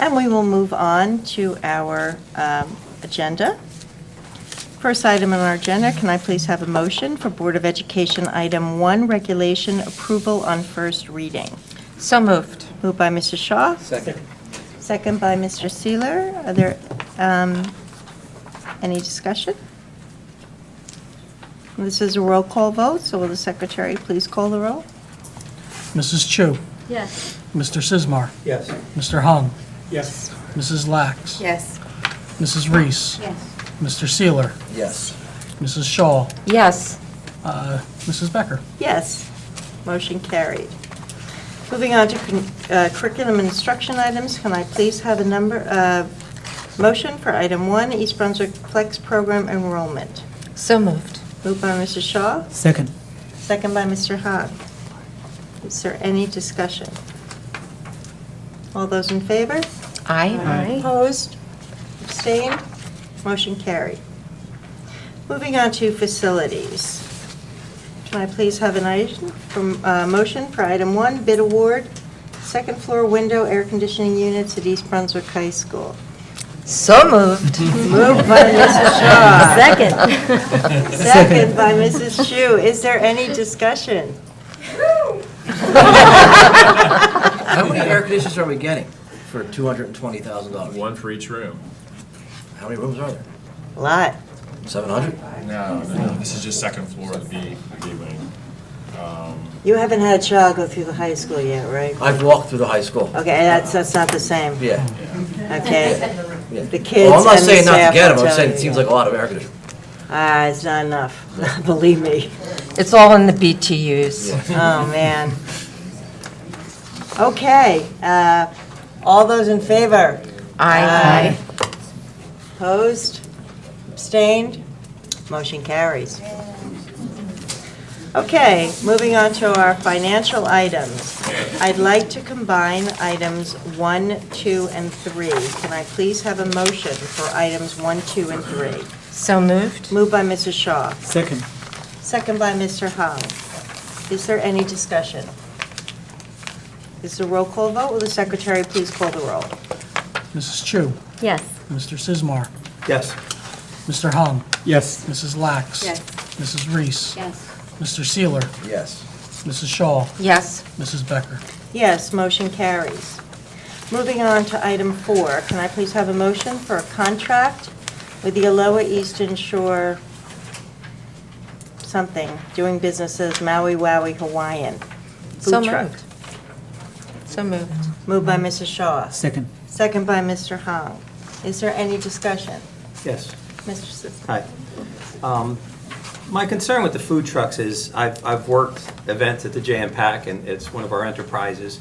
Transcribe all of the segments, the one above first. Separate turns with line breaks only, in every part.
And we will move on to our agenda. First item on our agenda, can I please have a motion for Board of Education Item 1, Regulation Approval on First Reading?
So moved.
Moved by Mrs. Shaw.
Second.
Second by Mr. Seeler. Are there any discussion? This is a roll call vote, so will the secretary please call the roll?
Mrs. Chu,
Yes.
Mr. Sismar,
Yes.
Mr. Hung,
Yes.
Mrs. Lax,
Yes.
Mrs. Reese,
Yes.
Mr. Seeler,
Yes.
Mrs. Shaw,
Yes.
Mrs. Becker.
Yes. Motion carried. Moving on to curriculum and instruction items, can I please have a motion for item 1, East Brunswick Flex Program enrollment?
So moved.
Moved by Mrs. Shaw,
Second.
second by Mr. Hogg. Is there any discussion? All those in favor?
Aye.
Opposed? Abstained? Motion carried. Moving on to facilities. Can I please have a motion for item 1, bid award, second floor window air conditioning units at East Brunswick High School?
So moved.
Moved by Mrs. Shaw.
Second.
Second by Mrs. Shu. Is there any discussion?
How many air conditioners are we getting for $220,000?
One for each room.
How many rooms are there?
A lot.
No,
700?
this is just second floor of the B wing.
You haven't had a child go through the high school yet, right?
I've walked through the high school.
Okay, that's not the same.
Yeah.
Okay?
Yeah.
The kids
Well, I'm not
and the
saying not to
staff
get them,
will
I'm
tell
saying
you,
it seems
yeah.
like a lot of air conditioners.
It's not enough, believe me.
It's all in the BTUs.
Oh, man. Okay, all those in favor?
Aye.
Opposed? Abstained? Motion carries. Okay, moving on to our financial items. I'd like to combine items 1, 2, and 3. Can I please have a motion for items 1, 2, and 3?
So moved.
Moved by Mrs. Shaw.
Second.
Second by Mr. Hung. Is there any discussion? This is a roll call vote. Will the secretary please call the roll?
Mrs. Chu,
Yes.
Mr. Sismar,
Yes.
Mr. Hung,
Yes.
Mrs. Lax.
Yes.
Mrs. Reese.
Yes.
Mr. Seeler,
Yes.
Mrs. Shaw,
Yes.
Mrs. Becker.
Yes, motion carries. Moving on to item 4, can I please have a motion for a contract with the Aloha Eastern Shore something, doing business as Maui Wowie Hawaiian
So
food truck?
moved. So moved.
Moved by Mrs. Shaw.
Second.
Second by Mr. Hung. Is there any discussion?
Yes.
Mr. Sis.
Hi. My concern with the food trucks is I've worked events at the JM Pack, and it's one of our enterprises.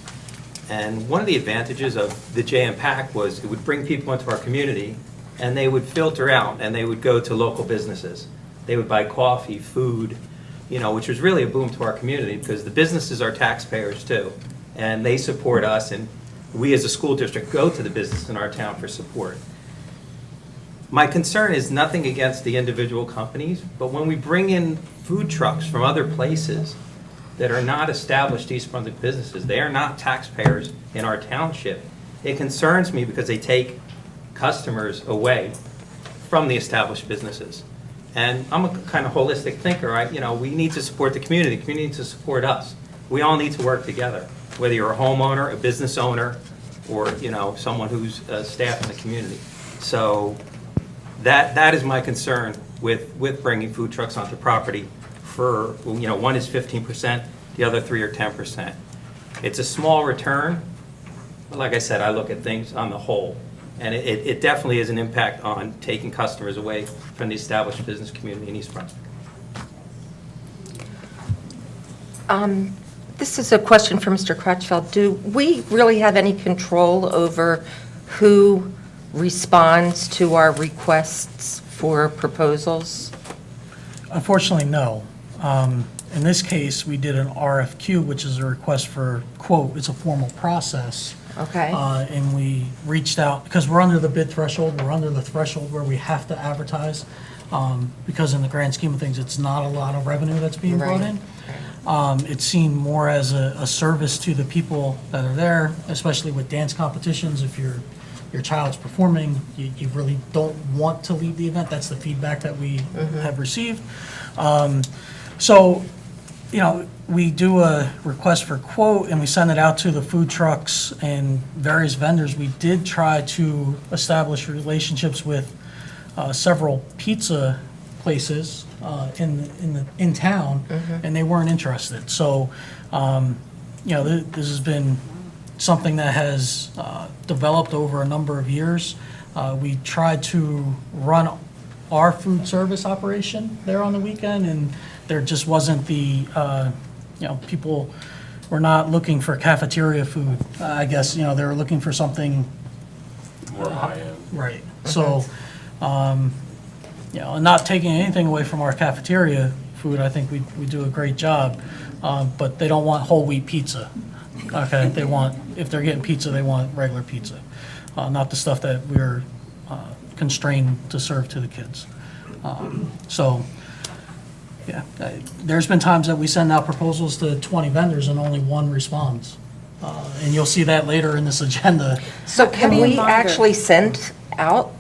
And one of the advantages of the JM Pack was it would bring people into our community, and they would filter out, and they would go to local businesses. They would buy coffee, food, which was really a boom to our community because the businesses are taxpayers too, and they support us, and we as a school district go to the business in our town for support. My concern is nothing against the individual companies, but when we bring in food trucks from other places that are not established East Brunswick businesses, they are not taxpayers in our township, it concerns me because they take customers away from the established businesses. And I'm a kind of holistic thinker. We need to support the community needs to support us. We all need to work together, whether you're a homeowner, a business owner, or someone who's staff in the community. So that is my concern with bringing food trucks onto property. For one is 15%, the other 3 are 10%. It's a small return, but like I said, I look at things on the whole, and it definitely is an impact on taking customers away from the established business community in East Brunswick.
This is a question for Mr. Crutchfield. Do we really have any control over who responds to our requests for proposals?
Unfortunately, no. In this case, we did an RFQ, which is a request for quote. It's a formal process.
Okay.
And we reached out, because we're under the bid threshold, we're under the threshold where we have to advertise, because in the grand scheme of things, it's not a lot of revenue that's being brought
Right.
in. It's seen more as a service to the people that are there, especially with dance competitions. If you're your child's performing, you really don't want to leave the event. That's the feedback that we have received. So, you know, we do a request for quote and we send it out to the food trucks and various vendors. We did try to establish relationships with several pizza places in town, and they weren't interested. So, you know, this has been something that has developed over a number of years. We tried to run our food service operation there on the weekend, and there just wasn't the, you know, people were not looking for cafeteria food. I guess, you know, they were looking for something.
More high-end.
Right. So, you know, and not taking anything away from our cafeteria food, I think we do a great job, but they don't want whole wheat pizza. Okay, they want, if they're getting pizza, they want regular pizza, not the stuff that we're constrained to serve to the kids. So, yeah, there's been times that we send out proposals to 20 vendors and only one responds. And you'll see that later in this agenda.
So
How
can
do you
we
monitor?
actually send out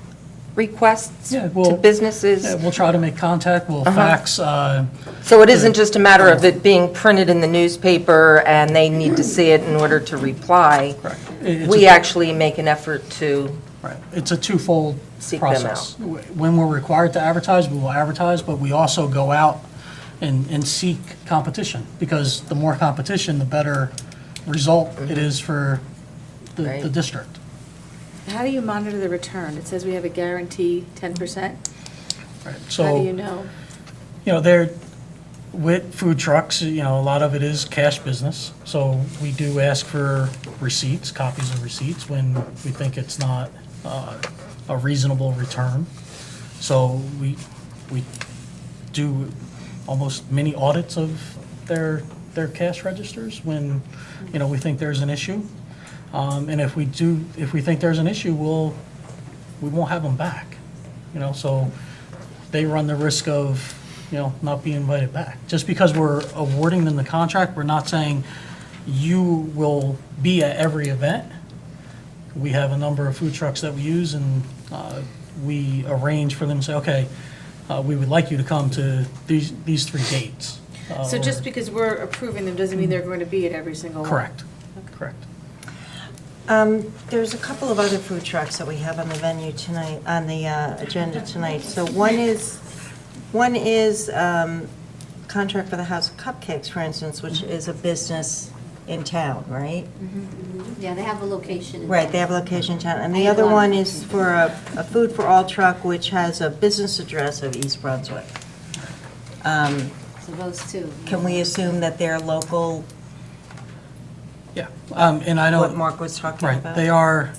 requests
Yeah,
to
well,
businesses?
Yeah, we'll try to make contact, we'll fax.
So it isn't just a matter of it being printed in the newspaper and they need to see it in order to reply?
Correct. It's
We
a-
actually make an effort to,
Right. It's a twofold
Seek them
process. When we're required to advertise, we will advertise, but we also go out and seek competition, because the more competition, the better result it is for the
Right.
district.
How do you monitor the return? It says we have a guarantee 10%.
Right.
How do you
So,
know?
you know, there, with food trucks, you know, a lot of it is cash business. So we do ask for receipts, copies of receipts, when we think it's not a reasonable return. So we do almost mini audits of their cash registers when, you know, we think there's an issue. And if we think there's an issue, we won't have them back, you know, so they run the risk of, you know, not being invited back. Just because we're awarding them the contract, we're not saying you will be at every event. We have a number of food trucks that we use, and we arrange for them to say, okay, we would like you to come to these 3 dates.
So
or-
just because we're approving them doesn't mean they're going to be at every single one?
Correct, correct.
There's a couple of other food trucks that we have on the venue tonight, on the agenda tonight. So one is contract for the House of Cupcakes, for instance, which is a business in town, right?
Yeah, they have a location. in
Right,
town.
they have a location in town. And
I
the
have a
other
lot of
one is for a Food for All truck, which has a business address of East Brunswick.
So those two.
Can we assume that they're local,
Yeah, and I know.
what Mark was talking about?
Right, they are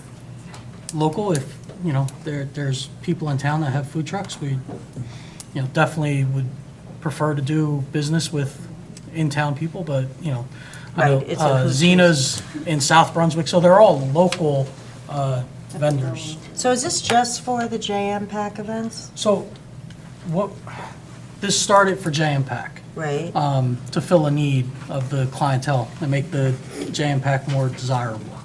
local. If, you know, there's people in town that have food trucks, we, you know, definitely would prefer to do business with in-town people, but, you know, I know
Right, it's a who's
Zena's in South Brunswick, so they're all local vendors.
So is this just for the JM Pack events?
So this started for JM Pack.
Right?
To fill a need of the clientele and make the jam pack more desirable.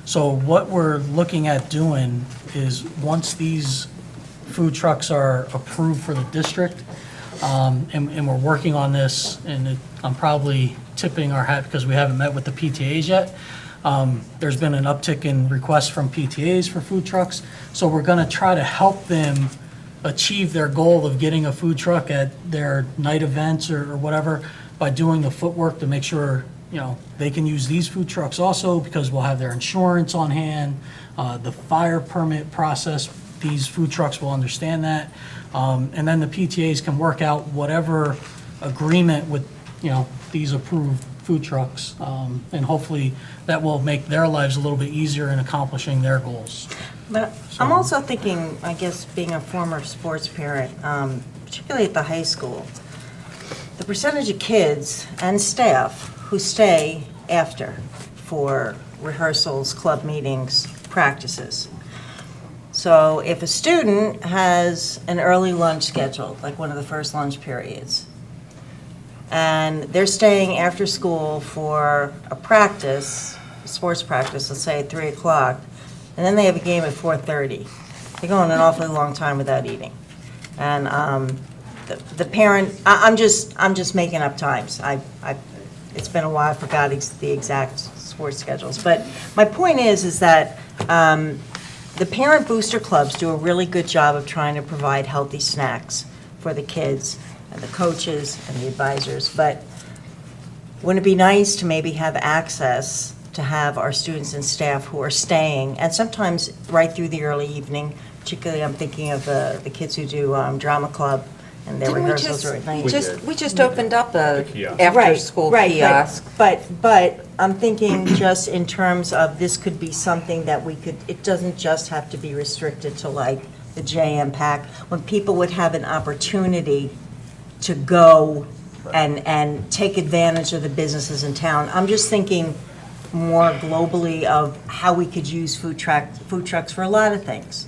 So what we're looking at doing is, once these food trucks are approved for the district, and we're working on this, and I'm probably tipping our hat because we haven't met with the PTAs yet. There's been an uptick in requests from PTAs for food trucks, so we're gonna try to help them achieve their goal of getting a food truck at their night events or whatever, by doing the footwork to make sure, you know, they can use these food trucks also, because we'll have their insurance on hand, the fire permit process, these food trucks will understand that. And then the PTAs can work out whatever agreement with, you know, these approved food trucks. And hopefully that will make their lives a little bit easier in accomplishing their goals.
But I'm also thinking, I guess, being a former sports parent, particularly at the high school, the percentage of kids and staff who stay after for rehearsals, club meetings, practices. So if a student has an early lunch scheduled, like one of the first lunch periods, and they're staying after school for a practice, sports practice, let's say at 3 o'clock, and then they have a game at 4:30. They're going an awfully long time without eating. And the parent, I'm just making up times. It's been a while, I forgot the exact sports schedules. But my point is that the parent booster clubs do a really good job of trying to provide healthy snacks for the kids and the coaches and the advisors. But wouldn't it be nice to maybe have access to have our students and staff who are staying, and sometimes right through the early evening, particularly I'm thinking of the kids who do drama club, and their
Didn't we
rehearsals are at night.
we just opened up a
kiosk.
after-school
Right,
kiosk.
But I'm thinking just in terms of this could be something that we could, it doesn't just have to be restricted to like the JM Pack, when people would have an opportunity to go and take advantage of the businesses in town. I'm just thinking more globally of how we could use food trucks for a lot of things.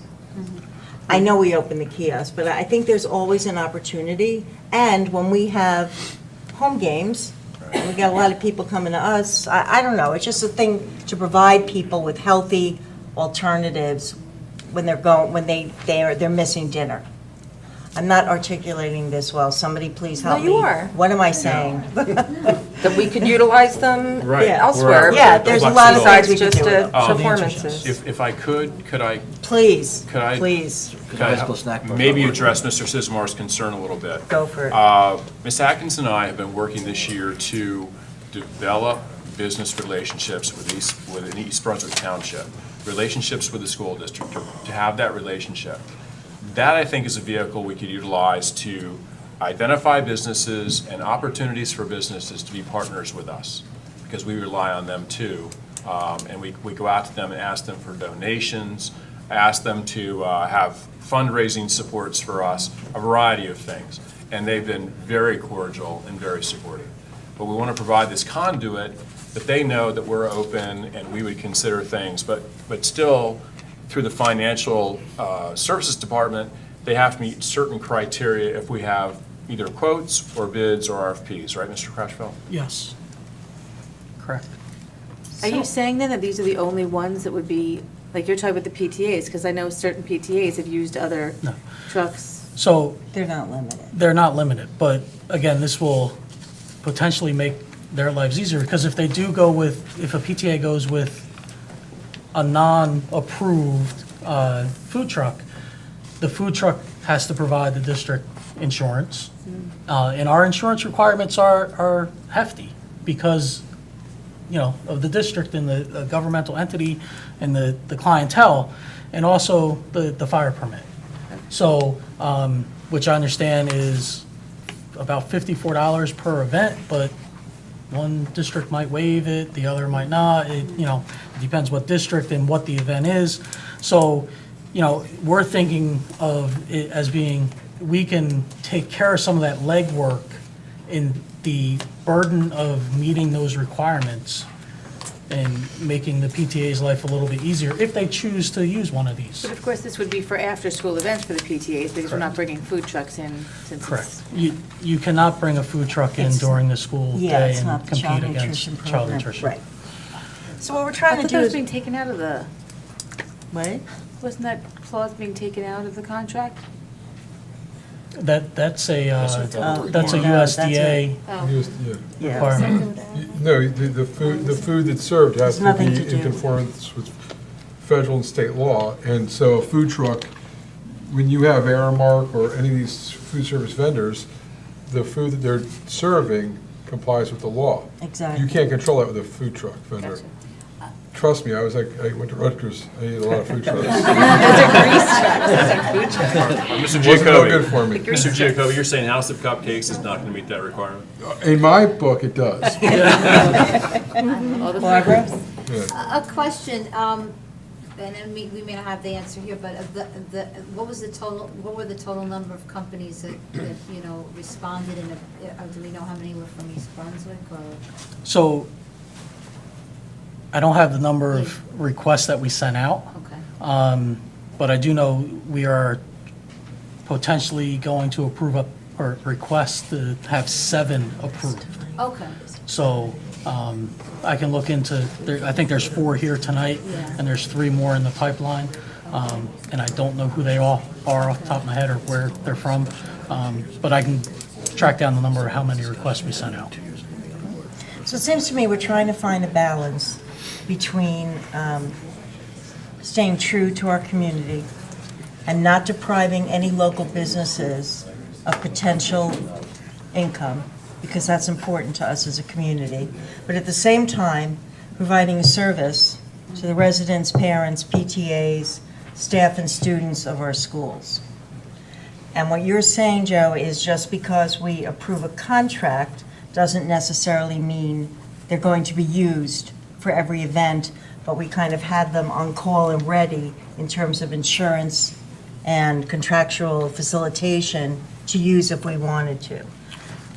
I know we opened the kiosk, but I think there's always an opportunity. And when we have home games, and we got a lot of people coming to us, I don't know, it's just a thing to provide people with healthy alternatives when they're missing dinner. I'm not articulating this well. Somebody please help me.
No, you are.
What am I saying?
That we could utilize them
Right.
elsewhere.
Yeah, there's a lot of
Besides
things we could
just
do with them.
performances.
If I could I
Please,
Could I-
please,
could
High
I
school snack bar.
maybe address Mr. Sismar's concern a little bit?
go for it.
Ms. Atkins and I have been working this year to develop business relationships with East Brunswick Township, relationships with the school district, to have that relationship. That, I think, is a vehicle we could utilize to identify businesses and opportunities for businesses to be partners with us, because we rely on them too. And we go out to them and ask them for donations, ask them to have fundraising supports for us, a variety of things. And they've been very cordial and very supportive. But we want to provide this conduit that they know that we're open and we would consider things, but still, through the financial services department, they have to meet certain criteria if we have either quotes or bids or RFPs, right, Mr. Crutchfield?
Yes. Correct.
Are you saying then that these are the only ones that would be, like you're talking about the PTAs, because I know certain PTAs have used other
No.
trucks.
So
They're not limited.
they're not limited, but again, this will potentially make their lives easier, because if they do go with, if a PTA goes with a non-approved food truck, the food truck has to provide the district insurance. And our insurance requirements are hefty because, you know, of the district and the governmental entity and the clientele, and also the fire permit. So, which I understand is about $54 per event, but one district might waive it, the other might not. It depends what district and what the event is. So, we're thinking of it as being, we can take care of some of that legwork in the burden of meeting those requirements and making the PTA's life a little bit easier if they choose to use one of these.
But of course, this would be for after-school events for the PTAs, because we're not bringing food trucks in since
Correct.
it's.
You cannot bring a food truck in
It's-
during the school
Yeah,
day
it's not
and
the child
compete
nutrition
against
program.
child nutrition.
Right. So what we're
I
trying to
thought
do
that was
is,
being taken out of the,
what?
wasn't that clause being taken out of the contract?
That's a
Oh,
USDA
Oh.
Yeah.
requirement.
No, the food that's served has
It's
to
nothing
be
to do.
in conformance with federal and state law. And so a food truck, when you have Aramark or any of these food service vendors, the food that they're serving complies with the law.
Exactly.
You can't control that with a food truck vendor.
Gotcha.
Trust me, I went to Rutgers, I ate a lot of food trucks.
Mr.
Wasn't no
Giacobi,
good for me.
Mr. Giacobi, you're saying House of Cupcakes is not going to meet that requirement?
In my book, it does.
All the food groups?
Yeah.
A question, and then we may not have the answer here, but of what were the total number of companies that responded, do we know how many were from East Brunswick, or?
So I don't have the number of requests that we sent out,
Okay.
but I do know we are potentially going to approve or request to have 7 approved.
Okay.
So I can look into, I think there's 4 here tonight, and there's 3 more in the pipeline. And I don't know who they all are off the top of my head or where they're from, but I can track down the number of how many requests we sent out.
So it seems to me we're trying to find a balance between staying true to our community and not depriving any local businesses of potential income, because that's important to us as a community, but at the same time, providing a service to the residents, parents, PTAs, staff, and students of our schools. And what you're saying, Joe, is just because we approve a contract doesn't necessarily mean they're going to be used for every event, but we kind of had them on call and ready in terms of insurance and contractual facilitation to use if we wanted to.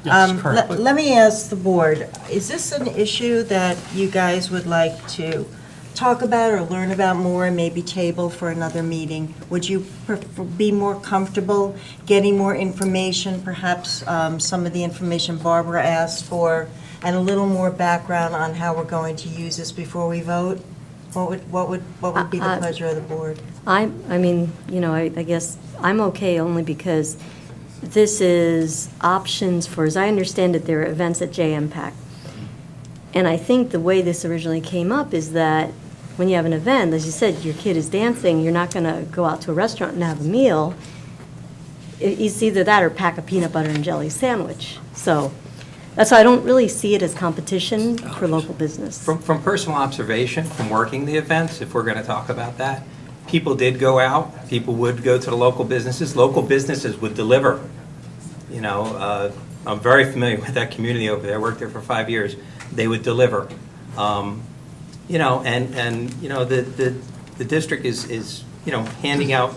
Yes, correct.
Let me ask the board, is this an issue that you guys would like to talk about or learn about more and maybe table for another meeting? Would you be more comfortable getting more information, perhaps some of the information Barbara asked for, and a little more background on how we're going to use this before we vote? What would be the pleasure of the board?
I mean, you know, I guess I'm okay only because this is options for, as I understand it, there are events at JMPAC. And I think the way this originally came up is that when you have an event, as you said, your kid is dancing, you're not going to go out to a restaurant and have a meal. It's either that or pack a peanut butter and jelly sandwich. So that's why I don't really see it as competition for local business.
From personal observation, from working the events, if we're going to talk about that, people did go out, people would go to the local businesses would deliver. You know, I'm very familiar with that community over there, I worked there for 5 years, they would deliver. You know, and you know, the district is, you know, handing out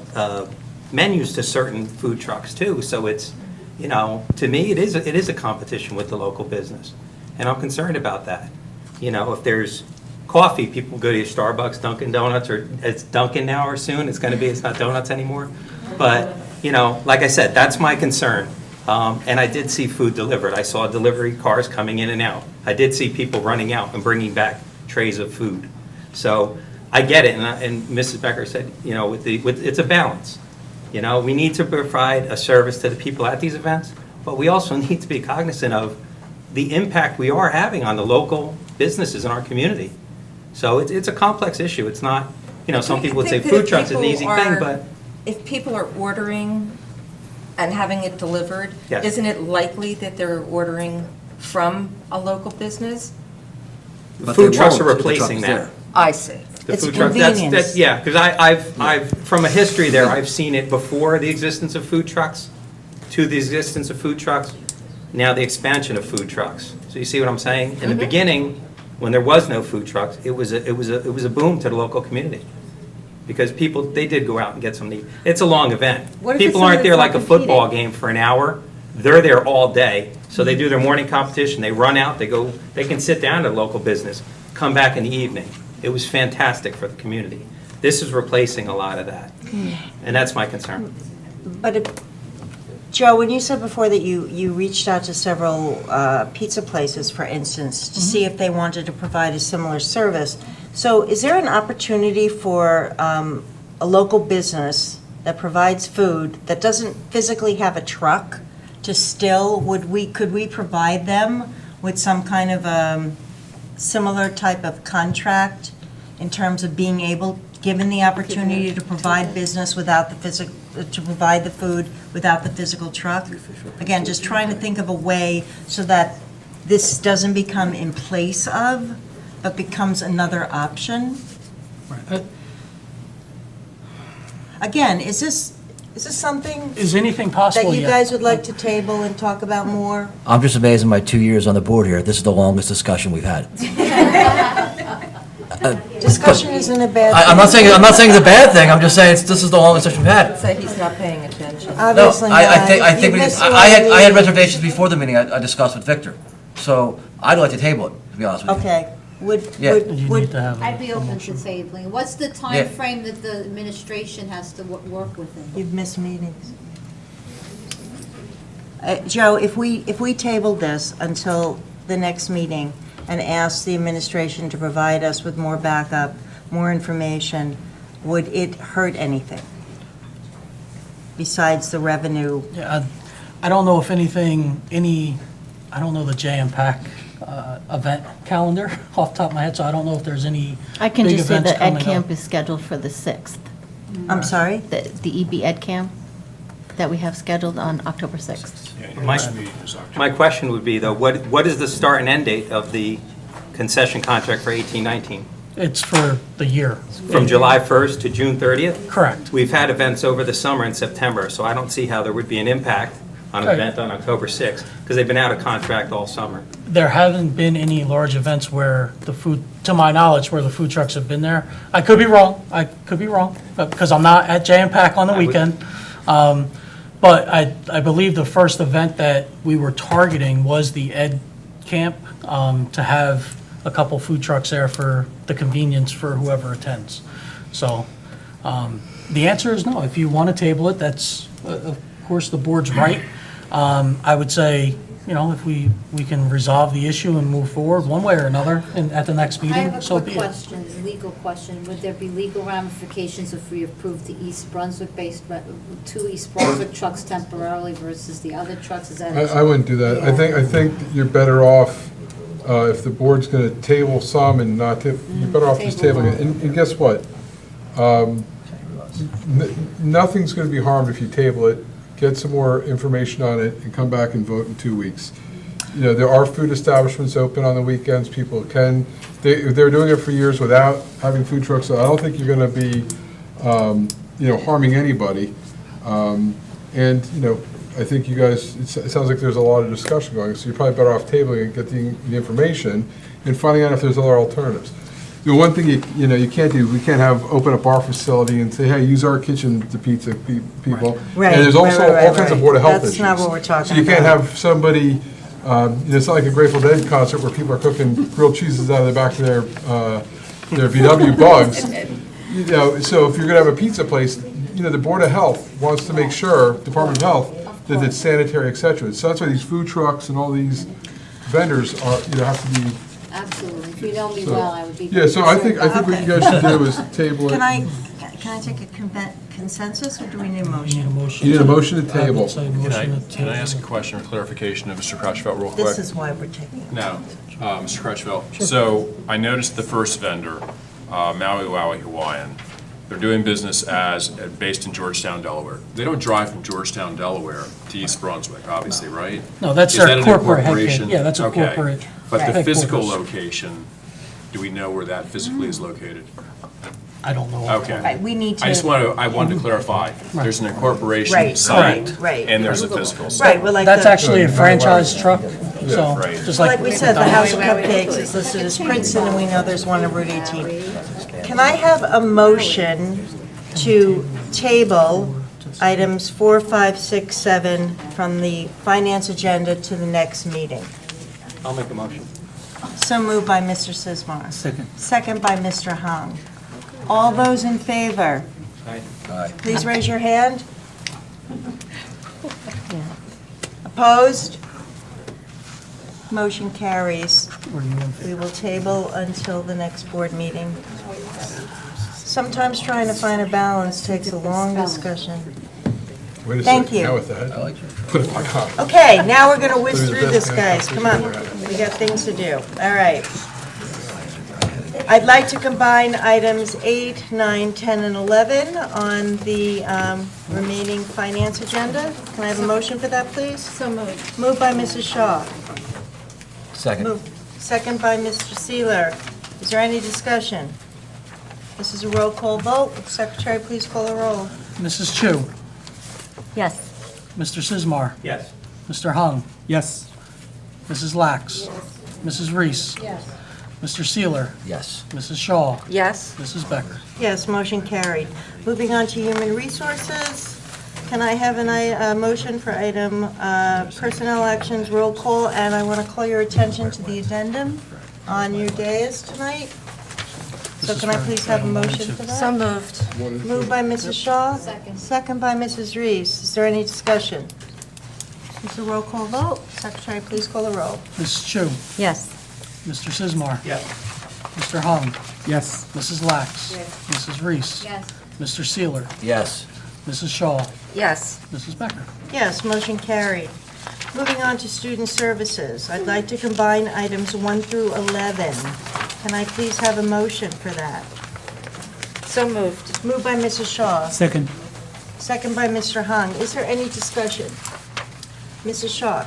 menus to certain food trucks too, so it's, you know, to me, it is a competition with the local business, and I'm concerned about that. You know, if there's coffee, people go to your Starbucks, Dunkin' Donuts, or it's Dunkin' now or soon, it's not donuts anymore. But, you know, like I said, that's my concern. And I did see food delivered. I saw delivery cars coming in and out. I did see people running out and bringing back trays of food. So I get it, and Mrs. Becker said, you know, it's a balance. You know, we need to provide a service to the people at these events, but we also need to be cognizant of the impact we are having on the local businesses in our community. So it's a complex issue. It's not, you know, some people would say food trucks is an easy thing, but.
If people are ordering and having it delivered,
Yes.
isn't it likely that they're ordering from a local business?
But
Food
they
trucks are
won't if the truck
replacing
is
that.
there.
I see.
The
It's
food truck,
convenience.
yeah, because I've, from a history there, I've seen it before the existence of food trucks, to the existence of food trucks, now the expansion of food trucks. So you see what I'm saying? In the beginning, when there was no food trucks, it was a boom to the local community. Because people, they did go out and get something to eat. It's a long event.
What if it's
People aren't
something
there
that's
like a
not
football
competing?
game for an hour. They're there all day. So they do their morning competition, they run out, they can sit down at a local business, come back in the evening. It was fantastic for the community. This is replacing a lot of that. And that's my concern.
But, Joe, when you said before that you reached out to several pizza places, for instance, to see if they wanted to provide a similar service, so is there an opportunity for a local business that provides food that doesn't physically have a truck to still, could we provide them with some kind of similar type of contract in terms of being able, given the opportunity to provide business without the physical, to provide the food without the physical truck? Again, just trying to think of a way so that this doesn't become in place of, but becomes another option.
Right.
Again, is this something
Is anything
that
possible
you
yet?
guys would like to table and talk about more?
I'm just amazed in my 2 years on the board here, this is the longest discussion we've had.
Discussion isn't a bad thing.
I'm not saying it's a bad thing, I'm just saying this is the longest discussion we've had.
Say he's not paying attention.
No,
Obviously not.
I think
You missed a lot
I
of
had
meetings.
reservations before the meeting I discussed with Victor. So I'd like to table it, to be honest with you.
Okay,
Yeah.
You need to have
I'd be
a
open to
motion.
tabling. What's the
Yeah.
time frame that the administration has to work within?
you've missed meetings. Joe, if we table this until the next meeting, and asked the administration to provide us with more backup, more information, would it hurt anything besides the revenue?
Yeah, I don't know if anything, I don't know the Jam Pack event calendar off the top of my head, so I don't know if there's any
I can
big
just say
events
the Ed
coming
Camp
up.
is scheduled for the 6th.
I'm sorry?
The EB Ed Camp that we have scheduled on October 6th.
Yeah, your
My-
next meeting is October.
My question would be, though, what is the start and end date of the concession contract for 18-19?
It's for the year.
From July 1st to June 30th?
Correct.
We've had events over the summer in September, so I don't see how there would be an impact on an
Right.
event on October 6th, because they've been out of contract all summer.
There haven't been any large events where the food, to my knowledge, where the food trucks have been there. I could be wrong, because I'm not at Jam Pack on the
I would-
weekend. But I believe the first event that we were targeting was the Ed Camp, to have a couple food trucks there for the convenience for whoever attends. So, the answer is no. If you want to table it, that's, of course, the board's right. I would say, if we can resolve the issue and move forward one way or another at the next
I
meeting,
have a
so
quick
be it.
question, a legal question. Would there be legal ramifications if we approved the East Brunswick-based, 2 East Brunswick trucks temporarily versus the other trucks? Is that?
I wouldn't do that. I think you're better off, if the board's going to table some and not, you're better off just
Table
tabling it. And guess what? Nothing's going to be harmed if you table it, get some more information on it, and come back and vote in 2 weeks. There are food establishments open on the weekends, people can, they're doing it for years without having food trucks, so I don't think you're going to be, harming anybody. And, I think you guys, it sounds like there's a lot of discussion going, so you're probably better off tabling it, getting the information, and finding out if there's other alternatives. The one thing you can't do, we can't open up our facility and say, hey, use our kitchen to pizza people.
Right,
And there's also
right,
all kinds of
right.
Board of Health issues.
That's not what we're talking
So you can't
about.
have somebody, it's not like a Grateful Dead concert where people are cooking grilled cheeses out of the back of their VW bugs. So if you're gonna have a pizza place, the Board of Health wants to make sure, Department of Health, that it's sanitary, et cetera. So that's why these food trucks and all these vendors are, have to be.
Absolutely. If you know me
So-
well, I would be.
Yeah, so I think what you guys should do is table it.
Can I take a consensus, or do we need a
We need a
motion?
motion.
You need a motion to
I would
table.
say
Can
motion to
I
table.
ask a question or clarification of Mr. Crutchfield real quick?
This is why we're taking it.
No, Mr. Crutchfield. So I noticed the first vendor, Maui Wowie Hawaiian, they're doing business based in Georgetown, Delaware. They don't drive from Georgetown, Delaware to East Brunswick, obviously, right?
No, that's
Is
their
that an
corporate
incorporation?
headquarters. Yeah, that's a
Okay.
corporate
But the
headquarters.
physical location, do we know where that physically is located?
I don't know.
Okay.
Right, we need to.
I wanted to clarify. There's an incorporation
Right,
site.
right, right.
And there's a physical site.
Right, well, like
That's
the,
actually a franchise truck, so,
Right.
just
like we said, the
McDonald's.
House of Cupcakes is listed as Princeton, and we know there's one on Route 18. Can I have a motion to table items 4, 5, 6, 7 from the finance agenda to the next meeting?
I'll make a motion.
So moved by Mr. Sismar.
Second.
Second by Mr. Hung. All those in favor? Please raise your hand. Opposed? Motion carries. We will table until the next board meeting. Sometimes trying to find a balance takes a long discussion.
Wait a
Thank
second,
you.
now with that. Put it back on.
Okay, now we're going to whiz
Those are the
through this,
best
guys. Come on, we got things to do. All right. I'd like to combine items 8, 9, 10, and 11 on the remaining finance agenda. Can I have a motion for that, please?
So moved.
Moved by Mrs. Shaw.
Second.
Second by Mr. Seeler. Is there any discussion? This is a roll call vote. Would Secretary please call the roll?
Mrs. Chu,
Yes.
Mr. Sismar,
Yes.
Mr. Hung. Yes. Mrs. Lax. Mrs. Reese.
Yes.
Mr. Seeler,
Yes.
Mrs. Shaw,
Yes?
Mrs. Becker.
Yes, motion carried. Moving on to Human Resources, can I have a motion for item personnel actions roll call? And I want to call your attention to the addendum on your dais tonight. So can I please have a motion for that?
So moved.
Moved by Mrs. Shaw.
Second.
Second by Mrs. Reese. Is there any discussion? It's a roll call vote. Secretary, please call the roll.
Mrs. Chu,
Yes.
Mr. Sizemore?
Yes.
Mr. Hung?
Yes.
Mrs. Lax?
Yes.
Mrs. Reese?
Yes.
Mr. Seeler?
Yes.
Mrs. Shaw?
Yes.
Mrs. Becker?
Yes, motion carried. Moving on to student services, I'd like to combine items 1 through 11. Can I please have a motion for that?
So moved.
Moved by Mrs. Shaw,
Second.
second by Mr. Hung. Is there any discussion? Mrs. Shaw?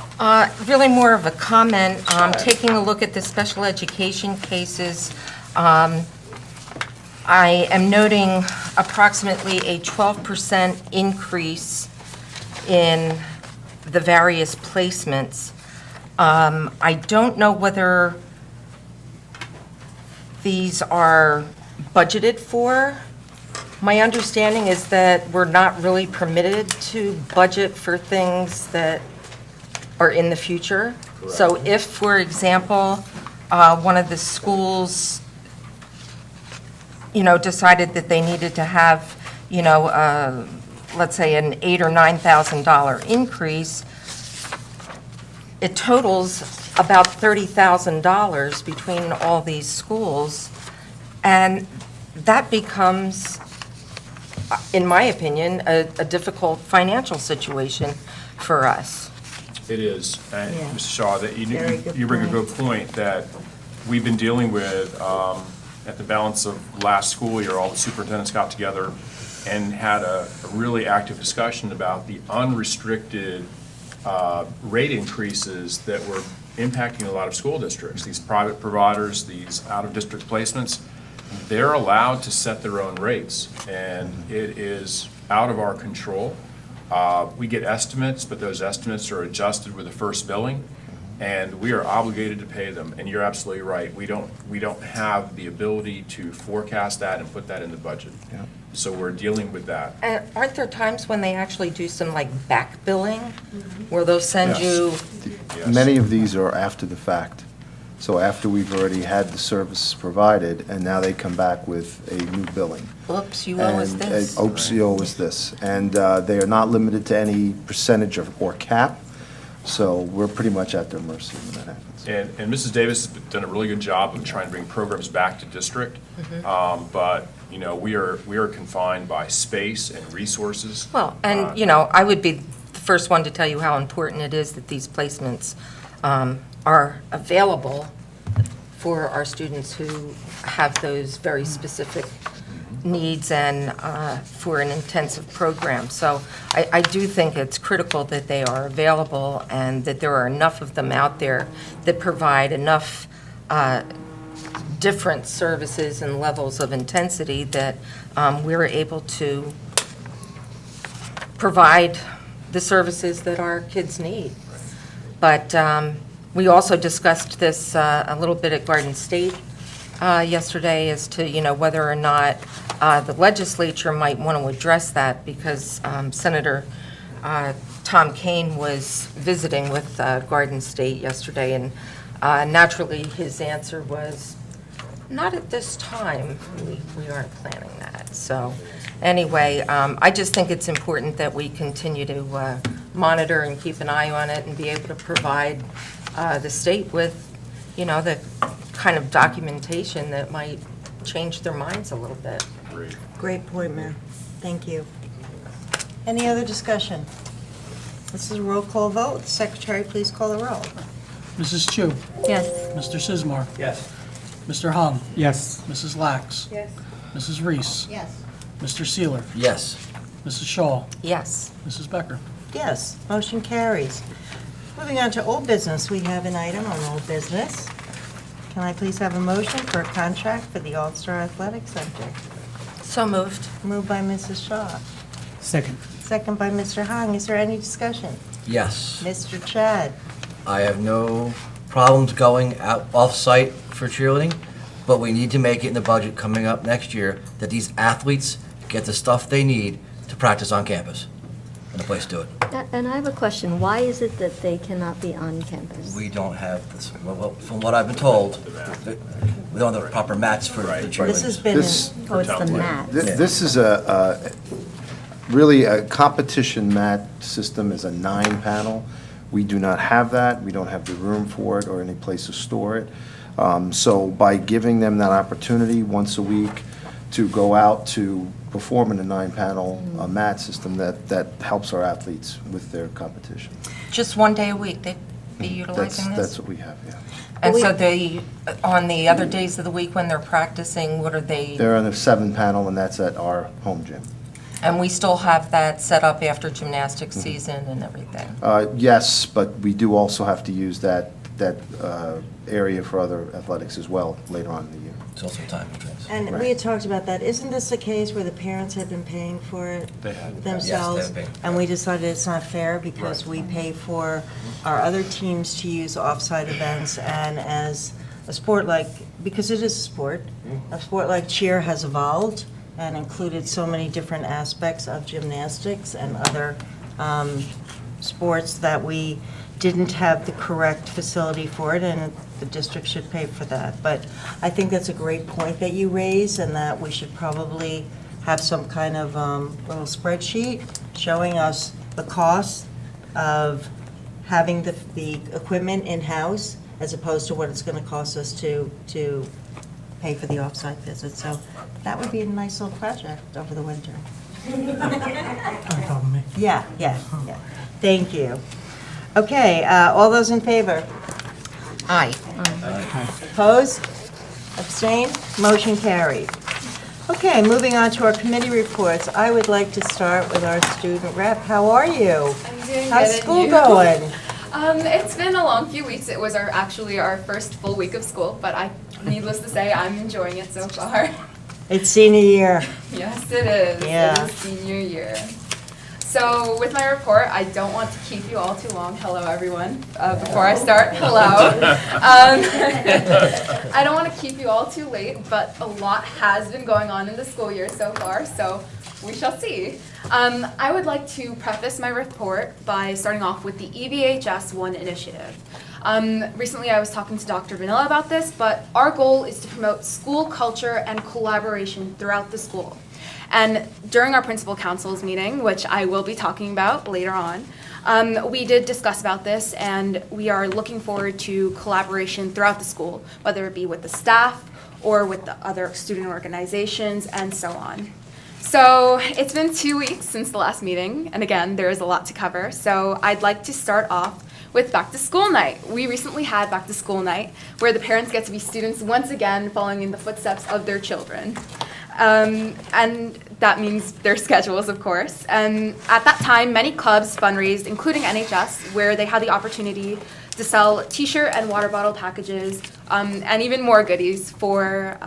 Really more of a comment. Taking a look at the special education cases, I am noting approximately a 12% increase in the various placements. I don't know whether these are budgeted for. My understanding is that we're not really permitted to budget for things that are in the future. So if, for example, one of the schools, decided that they needed to have, let's say an $8,000 or $9,000 increase, it totals about $30,000 between all these schools, and that becomes, in my opinion, a difficult financial situation for us.
It is, and
Yeah.
Mr. Shaw, that
Very good
you bring a
point.
good point, that we've been dealing with, at the balance of last school year, all the superintendents got together and had a really active discussion about the unrestricted rate increases that were impacting a lot of school districts. These private providers, these out-of-district placements, they're allowed to set their own rates, and it is out of our control. We get estimates, but those estimates are adjusted with the first billing, and we are obligated to pay them. And you're absolutely right. We don't have the ability to forecast that and put that in the budget. So we're dealing with that.
And aren't there times when they actually do some back billing, where they'll send
Yes.
you?
Yes.
Many of these are after the fact. So after we've already had the service provided, and now they come back with a new billing.
Oops, you owe us
And,
this.
Oops, you owe us this. And they are not limited to any percentage or cap, so we're pretty much at their mercy when that happens.
And Mrs. Davis has done a really good job of trying to bring programs back to district. But, we are confined by space and resources.
Well, and, I would be the first one to tell you how important it is that these placements are available for our students who have those very specific needs and for an intensive program. So I do think it's critical that they are available and that there are enough of them out there that provide enough different services and levels of intensity that we're able to provide the services that our kids need. But we also discussed this a little bit at Garden State yesterday as to, whether or not the legislature might want to address that, because Senator Tom Kane was visiting with Garden State yesterday, and naturally, his answer was, not at this time. We aren't planning that. So anyway, I just think it's important that we continue to monitor and keep an eye on it and be able to provide the state with, the kind of documentation that might change their minds a little bit.
Great.
Great point, Mayor. Thank you. Any other discussion? This is a roll call vote. Secretary, please call the roll.
Mrs. Chu?
Yes.
Mr. Sizemore?
Yes.
Mr. Hung?
Yes.
Mrs. Lax?
Yes.
Mrs. Reese?
Yes.
Mr. Seeler?
Yes.
Mrs. Shaw?
Yes.
Mrs. Becker?
Yes, motion carries. Moving on to old business, we have an item on old business. Can I please have a motion for a contract for the All-Star Athletic Center?
So moved.
Moved by Mrs. Shaw,
Second.
second by Mr. Hung. Is there any discussion?
Yes.
Mr. Chad?
I have no problems going out off-site for cheerleading, but we need to make it in the budget coming up next year that these athletes get the stuff they need to practice on campus and a place to do it.
And I have a question. Why is it that they cannot be on campus?
We don't have this, well, from what I've been told, we don't have the proper mats for the cheerleading.
This has been,
This-
Oh, it's the mat.
This is really a competition mat system is a 9-panel. We do not have that. We don't have the room for it or any place to store it. So by giving them that opportunity once a week to go out to perform in a 9-panel mat system, that helps our athletes with their competition.
Just one day a week, they'd be utilizing this?
That's what we have, yeah.
And so they, on the other days of the week when they're practicing, what are they?
They're on a 7-panel, and that's at our home gym.
And we still have that set up after gymnastics season and everything?
Yes, but we do also have to use that area for other athletics as well later on in the year.
It's also time constraints.
And we had talked about that. Isn't this a case where the parents had been paying for it
They had.
themselves?
Yes, they had paid.
And we decided it's not fair because we pay for our other teams to use off-site events, and as a sport like, because it is a sport like cheer has evolved and included so many different aspects of gymnastics and other sports that we didn't have the correct facility for it, and the district should pay for that. But I think that's a great point that you raise, and that we should probably have some kind of little spreadsheet showing us the cost of having the equipment in-house as opposed to what it's going to cost us to pay for the off-site visit. So that would be a nice little project over the winter.
On top of me.
Yeah. Thank you. Okay, all those in favor?
Aye.
Opposed? Abstained? Motion carried. Okay, moving on to our committee reports. I would like to start with our student rep. How are you?
I'm doing
How's
good, and
school
you?
going?
It's been a long few weeks. It was actually our first full week of school, but needless to say, I'm enjoying it so far.
It's senior year.
Yes, it is.
Yeah.
It is senior year. So with my report, I don't want to keep you all too long. Hello, everyone. Before I start, hello. I don't want to keep you all too late, but a lot has been going on in the school year so far, so we shall see. I would like to preface my report by starting off with the EBHS 1 initiative. Recently, I was talking to Dr. Vanilla about this, but our goal is to promote school culture and collaboration throughout the school. And during our principal council's meeting, which I will be talking about later on, we did discuss about this, and we are looking forward to collaboration throughout the school, whether it be with the staff or with the other student organizations and so on. So it's been 2 weeks since the last meeting, and again, there is a lot to cover. So I'd like to start off with Back to School Night. We recently had Back to School Night, where the parents get to be students once again, following in the footsteps of their children. And that means their schedules, of course. And at that time, many clubs fundraised, including NHS, where they had the opportunity to sell T-shirt and water bottle packages, and even more goodies for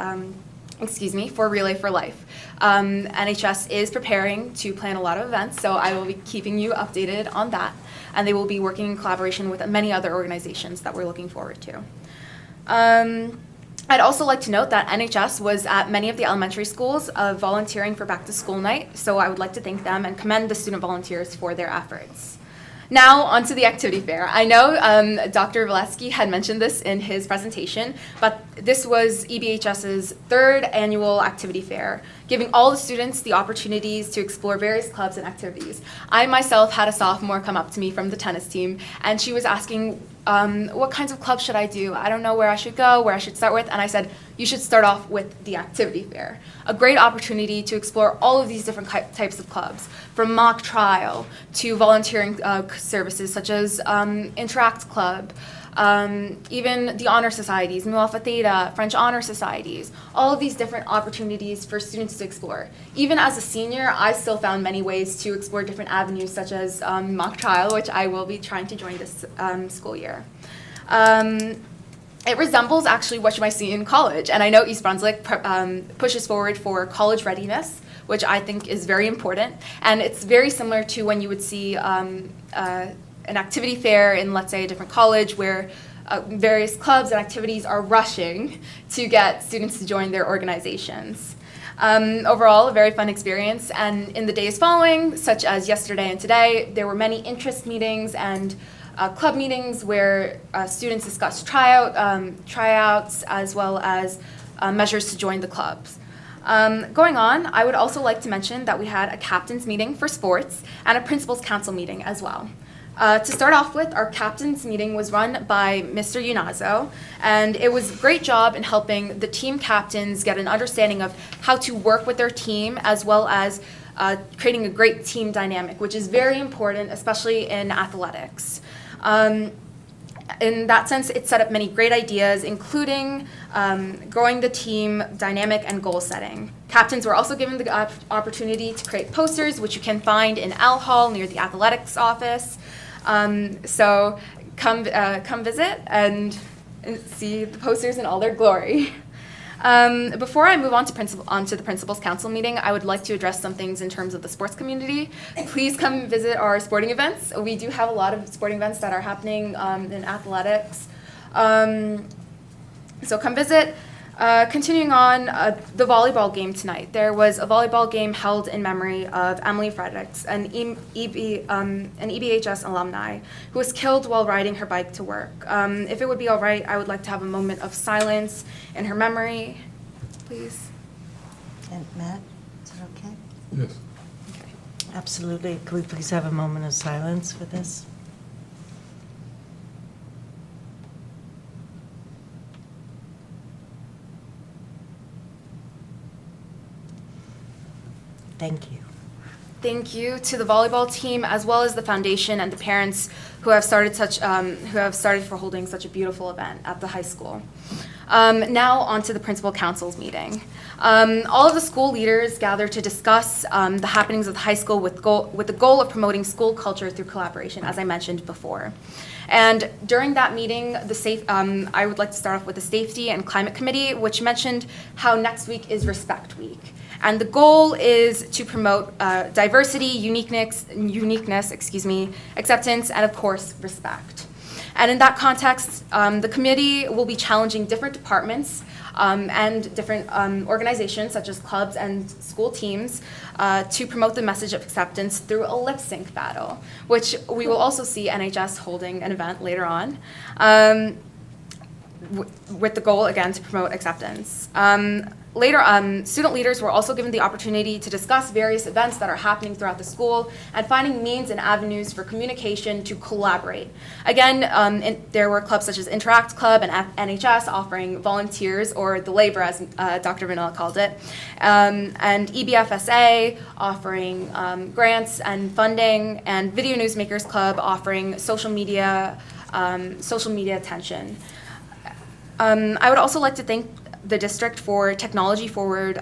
Relay for Life. NHS is preparing to plan a lot of events, so I will be keeping you updated on that. And they will be working in collaboration with many other organizations that we're looking forward to. I'd also like to note that NHS was at many of the elementary schools volunteering for Back to School Night, so I would like to thank them and commend the student volunteers for their efforts. Now, onto the activity fair. I know Dr. Valesky had mentioned this in his presentation, but this was EBHS's 3rd annual activity fair, giving all the students the opportunities to explore various clubs and activities. I myself had a sophomore come up to me from the tennis team, and she was asking, what kinds of clubs should I do? I don't know where I should go, where I should start with, and I said, you should start off with the activity fair. A great opportunity to explore all of these different types of clubs, from mock trial to volunteering services such as Interact Club, even the honor societies, Mu Alpha Theta, French honor societies, all of these different opportunities for students to explore. Even as a senior, I still found many ways to explore different avenues such as mock trial, which I will be trying to join this school year. It resembles actually what you might see in college, and I know East Brunswick pushes forward for college readiness, which I think is very important, and it's very similar to when you would see an activity fair in, let's say, a different college where various clubs and activities are rushing to get students to join their organizations. Overall, a very fun experience, and in the days following, such as yesterday and today, there were many interest meetings and club meetings where students discussed tryouts as well as measures to join the clubs. Going on, I would also like to mention that we had a captain's meeting for sports and a principal's council meeting as well. To start off with, our captain's meeting was run by Mr. Unazzo, and it was a great job in helping the team captains get an understanding of how to work with their team, as well as creating a great team dynamic, which is very important, especially in athletics. In that sense, it set up many great ideas, including growing the team dynamic and goal setting. Captains were also given the opportunity to create posters, which you can find in Al Hall near the athletics office. So come visit and see the posters in all their glory. Before I move on to the Principals Council meeting, I would like to address some things in terms of the sports community. Please come visit our sporting events. We do have a lot of sporting events that are happening in athletics. So come visit. Continuing on, the volleyball game tonight. There was a volleyball game held in memory of Emily Fredericks, an EBHS alumni, who was killed while riding her bike to work. If it would be all right, I would like to have a moment of silence in her memory, please.
And Matt, is it okay?
Yes.
Absolutely. Could we please have a moment of silence for this? Thank you.
Thank you to the volleyball team, as well as the foundation and the parents who have started for holding such a beautiful event at the high school. Now on to the Principal Council's meeting. All of the school leaders gathered to discuss the happenings of the high school with the goal of promoting school culture through collaboration, as I mentioned before. And during that meeting, I would like to start off with the Safety and Climate Committee, which mentioned how next week is Respect Week. And the goal is to promote diversity, uniqueness, acceptance, and of course, respect. And in that context, the committee will be challenging different departments and different organizations, such as clubs and school teams, to promote the message of acceptance through a lip sync battle, which we will also see NHS holding an event later on, with the goal, again, to promote acceptance. Later, student leaders were also given the opportunity to discuss various events that are happening throughout the school and finding means and avenues for communication to collaborate. Again, there were clubs such as Interact Club and NHS offering volunteers, or the labor as Dr. Vanilla called it, and EBFSA offering grants and funding, and Video Newsmakers Club offering social media attention. I would also like to thank the district for technology forward,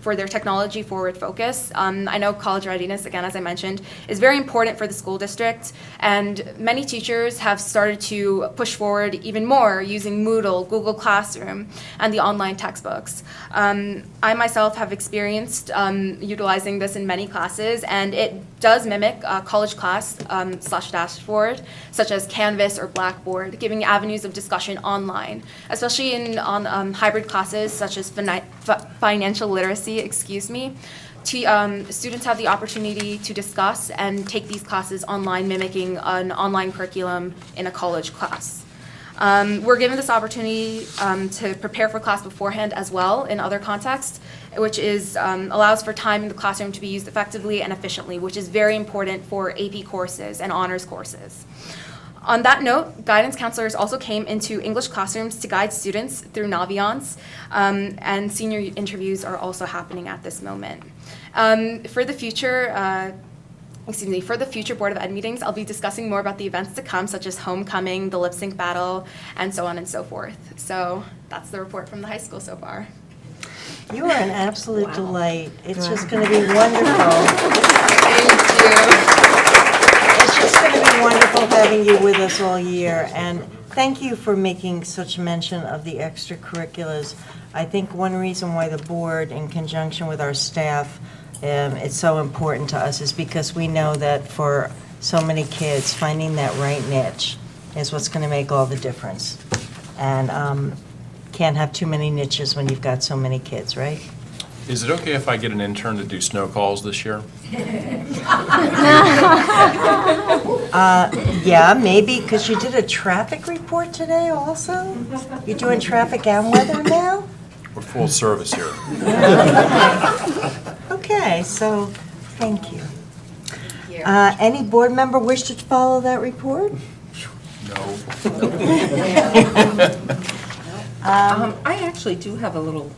for their technology forward focus. I know college readiness, again, as I mentioned, is very important for the school district, and many teachers have started to push forward even more using Moodle, Google Classroom, and the online textbooks. I myself have experienced utilizing this in many classes, and it does mimic a college class / dashboard, such as Canvas or Blackboard, giving avenues of discussion online, especially on hybrid classes such as financial literacy, students have the opportunity to discuss and take these classes online, mimicking an online curriculum in a college class. We're given this opportunity to prepare for class beforehand as well in other contexts, which allows for time in the classroom to be used effectively and efficiently, which is very important for AP courses and honors courses. On that note, guidance counselors also came into English classrooms to guide students through Naviance, and senior interviews are also happening at this moment. For the future Board of Ed meetings, I'll be discussing more about the events to come, such as homecoming, the lip sync battle, and so on and so forth. So that's the report from the high school so far.
You are an absolute delight. It's just going to be wonderful.
Thank you.
It's just going to be wonderful having you with us all year, and thank you for making such mention of the extracurriculars. I think one reason why the board, in conjunction with our staff, it's so important to us is because we know that for so many kids, finding that right niche is what's going to make all the difference. And can't have too many niches when you've got so many kids, right?
Is it okay if I get an intern to do snow calls this year?
Yeah, maybe, because you did a traffic report today also? You're doing traffic and weather now?
We're full service here.
Okay, so, thank you. Any board member wish to follow that report?
No.
I actually do have a little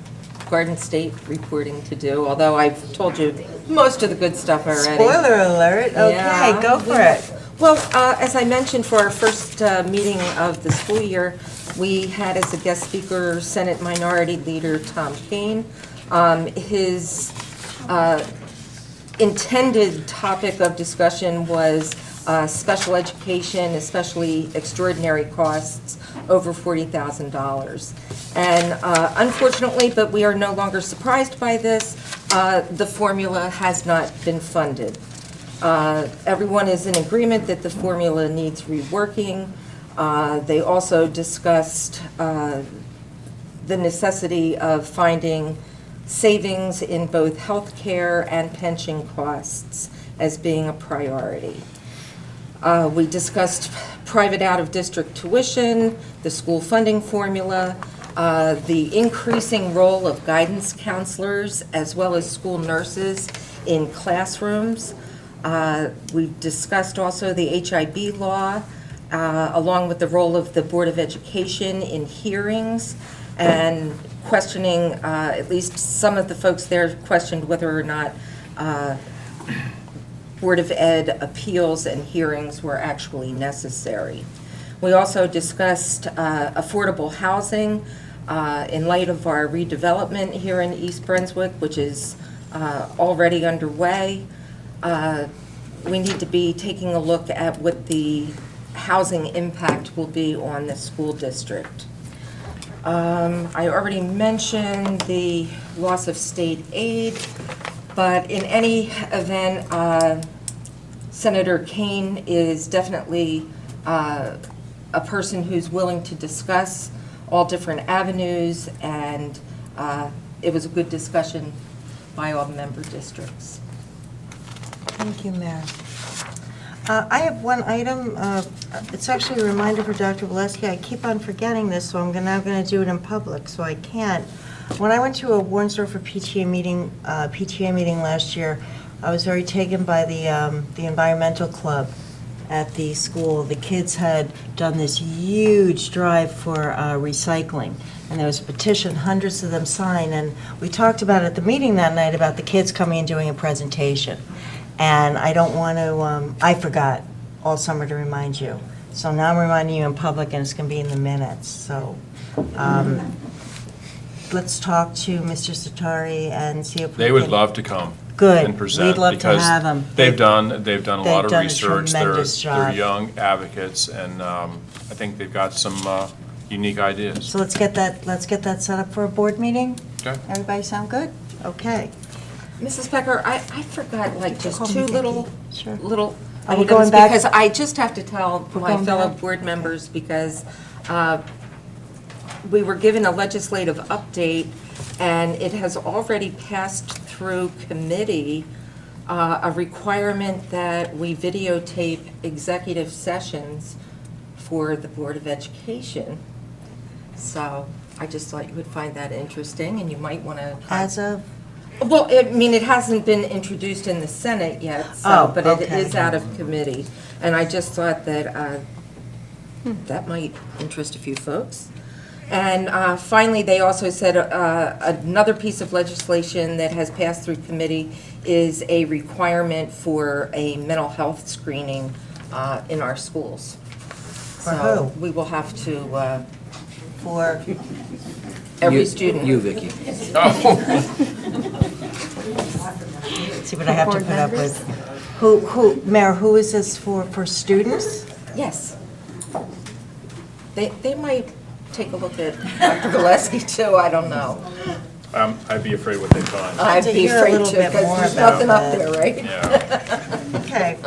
Garden State reporting to do, although I've told you most of the good stuff already.
Spoiler alert, okay,
Yeah.
go for it.
Well, as I mentioned, for our first meeting of the school year, we had as a guest speaker Senate Minority Leader Tom Kane. His intended topic of discussion was special education, especially extraordinary costs, over $40,000. And unfortunately, but we are no longer surprised by this, the formula has not been funded. Everyone is in agreement that the formula needs reworking. They also discussed the necessity of finding savings in both health care and pension costs as being a priority. We discussed private out-of-district tuition, the school funding formula, the increasing role of guidance counselors as well as school nurses in classrooms. We discussed also the HIB law, along with the role of the Board of Education in hearings, and questioning, at least some of the folks there questioned whether or not Board of Ed appeals and hearings were actually necessary. We also discussed affordable housing in light of our redevelopment here in East Brunswick, which is already underway. We need to be taking a look at what the housing impact will be on the school district. I already mentioned the loss of state aid, but in any event, Senator Kane is definitely a person who's willing to discuss all different avenues, and it was a good discussion by all member districts.
Thank you, Mayor. I have one item. It's actually a reminder for Dr. Valesky. I keep on forgetting this, so I'm now going to do it in public, so I can't. When I went to a Warrensdorfer PTA meeting last year, I was very taken by the environmental club at the school. The kids had done this huge drive for recycling, and there was a petition, hundreds of them signed, and we talked about at the meeting that night about the kids coming and doing a presentation. And I don't want to, I forgot all summer to remind you. So now I'm reminding you in public, and it's going to be in the minutes. So let's talk to Mr. Satari and see if we
They would
can-
love to come.
Good.
And present.
We'd love to have 'em.
Because they've done a lot of
done a
research.
tremendous
They're
job.
young advocates, and I think they've got some unique ideas.
So let's get that set up for a board meeting?
Okay.
Everybody sound good? Okay.
Mrs. Becker, I forgot like just
Call me
two
Vicki.
little
Sure.
little
Are we
items,
going back?
because I just have to tell
We're
my
going
fellow
back?
board members, because we were given a legislative update, and it has already passed through committee, a requirement that we videotape executive sessions for the Board of Education. So I just thought you would find that interesting, and you might want to.
As of?
Well, I mean, it hasn't been introduced in the Senate yet,
Oh,
but it
okay.
is out of committee. And I just thought that that might interest a few folks. And finally, they also said another piece of legislation that has passed through committee is a requirement for a mental health screening in our schools.
For
So
who?
we will have to,
For,
every student.
You, Vicki.
see what I have to put up with. Who, Mayor, who is this for students?
Yes. They might take a look at Dr. Valesky too, I don't know.
I'd be afraid what they find.
I'd
to
be
hear a
afraid
little
to,
bit
because
more
there's
about
nothing up
that.
there, right?
Yeah.
Okay.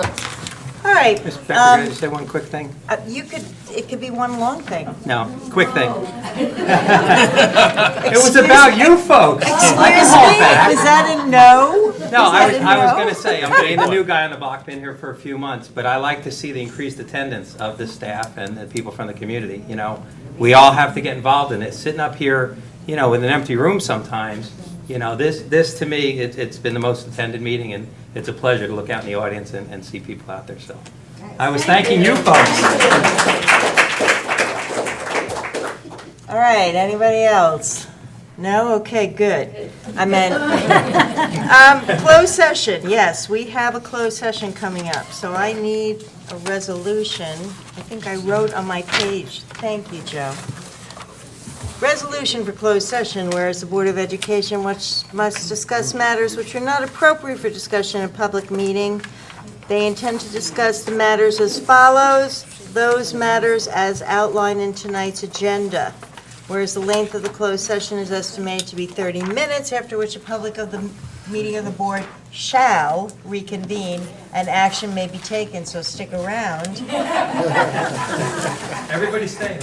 All right.
Ms. Becker, can I just say one quick thing?
It could be one long thing.
No, quick thing. It was about you folks. I can hold back.
Is that a no?
No, I
Is
was
that a no?
going to say, I'm being the new guy on the block, been here for a few months, but I like to see the increased attendance of the staff and the people from the community, you know. We all have to get involved in it. Sitting up here, you know, with an empty room sometimes, You know, this to me, it's been the most attended meeting, and it's a pleasure to look out in the audience and see people out there, so. I was thanking you folks.
All right, anybody else? No? Okay, good. I meant, closed session, yes, we have a closed session coming up, so I need a resolution. I think I wrote on my page. Thank you, Joe. Resolution for closed session, whereas the Board of Education must discuss matters which are not appropriate for discussion in a public meeting. They intend to discuss the matters as follows, those matters as outlined in tonight's agenda. Whereas the length of the closed session is estimated to be 30 minutes, after which a public of the meeting of the board shall reconvene and action may be taken, so stick around.
Everybody stay.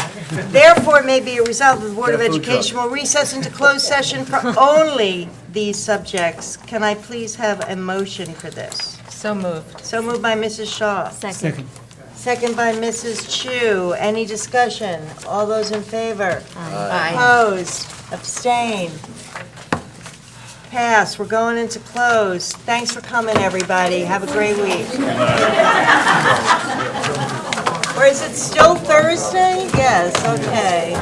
Therefore, may be a result that the Board of Education will recess into closed session for only these subjects. Can I please have a motion for this?
So moved.
So moved by Mrs. Shaw.
Second.
Second by Mrs. Chu. Any discussion? All those in favor?
Aye.
Opposed? Abstained? Pass. We're going into close. Thanks for coming, everybody. Have a great week. Or is it still Thursday? Yes, okay.